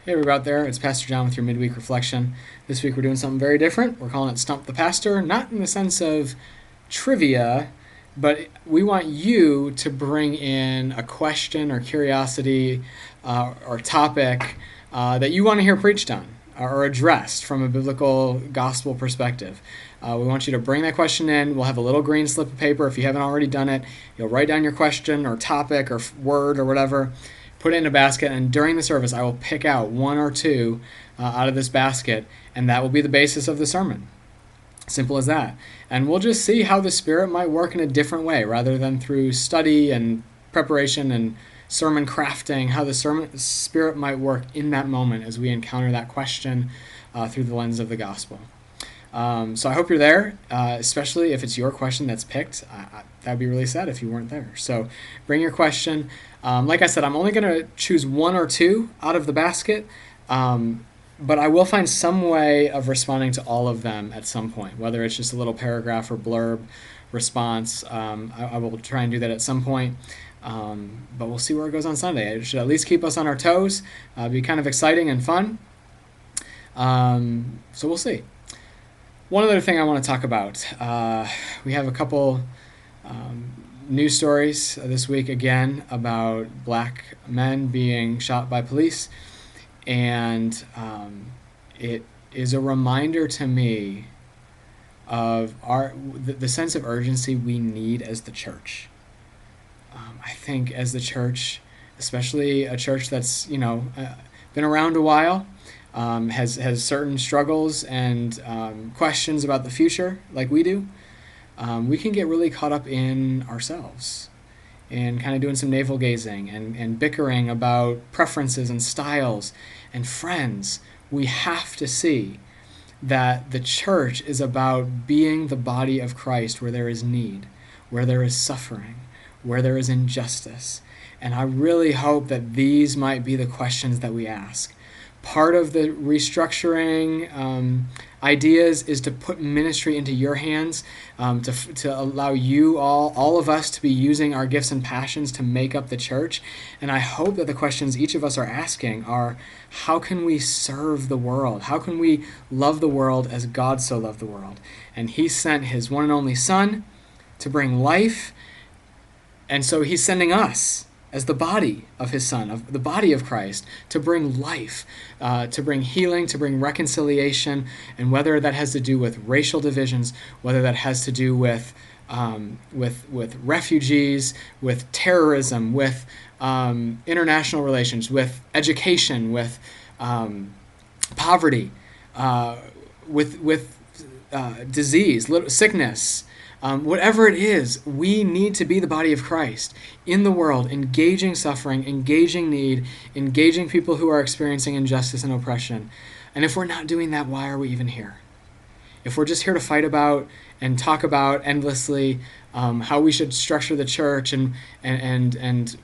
Hey everybody out there, it's Pastor John with your Midweek Reflection. This week we're doing something very different. We're calling it Stump the Pastor, not in the sense of trivia, but we want you to bring in a question or curiosity or topic that you want to hear preached on or addressed from a biblical gospel perspective. We want you to bring that question in. We'll have a little green slip of paper. If you haven't already done it, you'll write down your question or topic or word or whatever, put it in a basket, and during the service I will pick out one or two out of this basket, and that will be the basis of the sermon. Simple as that. And we'll just see how the Spirit might work in a different way rather than through study and preparation and sermon crafting, how the Spirit might work in that moment as we encounter that question through the lens of the gospel. So I hope you're there, especially if it's your question that's picked. That'd be really sad if you weren't there. So bring your question. Like I said, I'm only going to choose one or two out of the basket, but I will find some way of responding to all of them at some point, whether it's just a little paragraph or blurb response. I will try and do that at some point, but we'll see where it goes on Sunday. It should at least keep us on our toes, be kind of exciting and fun. So we'll see. One other thing I want to talk about, we have a couple news stories this week again about black men being shot by police, and it is a reminder to me of the sense of urgency we need as the church. I think as the church, especially a church that's been around a while, has certain struggles and questions about the future like we do, we can get really caught up in ourselves and kind of doing some navel gazing and bickering about preferences and styles and friends. We have to see that the church is about being the body of Christ where there is need, where there is suffering, where there is injustice. And I really hope that these might be the questions that we ask. Part of the restructuring ideas is to put ministry into your hands, to allow you all of us to be using our gifts and passions to make up the church. And I hope that the questions each of us are asking are, how can we serve the world? How can we love the world as God so loved the world? And he sent his one and only Son to bring life, and so he's sending us as the body of his Son, of the body of Christ, to bring life, to bring healing, to bring reconciliation, and whether that has to do with racial divisions, whether that has to do with refugees, with terrorism, with international relations, with education, with poverty, with disease, sickness. Whatever it is, we need to be the body of Christ in the world, engaging suffering, engaging need, engaging people who are experiencing injustice and oppression. And if we're not doing that, why are we even here? If we're just here to fight about and talk about endlessly how we should structure the church and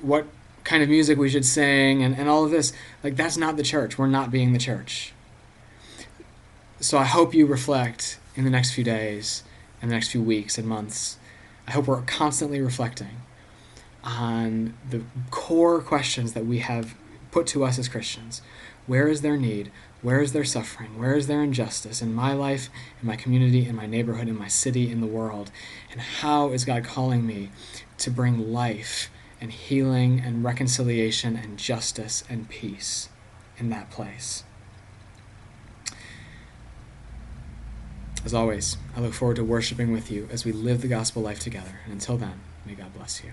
what kind of music we should sing and all of this, that's not the church. We're not being the church. So I hope you reflect in the next few days, in the next few weeks and months. I hope we're constantly reflecting on the core questions that we have put to us as Christians. Where is their need? Where is their suffering? Where is their injustice in my life, in my community, in my neighborhood, in my city, in the world? And how is God calling me to bring life and healing and reconciliation and justice and peace in that place? As always, I look forward to worshiping with you as we live the gospel life together. And until then, may God bless you.